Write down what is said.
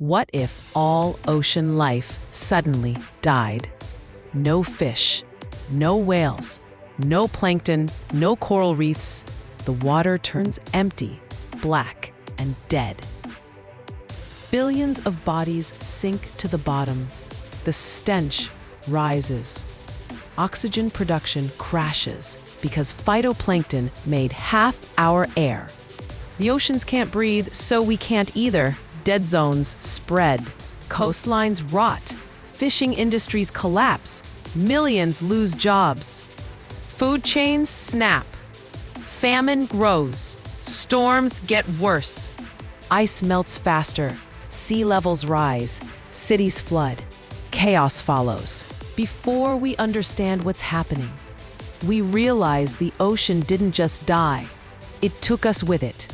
What if all ocean life suddenly died? No fish, no whales, no plankton, no coral reefs. The water turns empty, black, and dead. Billions of bodies sink to the bottom. The stench rises. Oxygen production crashes because phytoplankton made half our air. The oceans can't breathe, so we can't either. Dead zones spread. Coastlines rot. Fishing industries collapse. Millions lose jobs. Food chains snap. Famine grows. Storms get worse. Ice melts faster. Sea levels rise. Cities flood. Chaos follows. Before we understand what's happening, we realize the ocean didn't just die. It took us with it.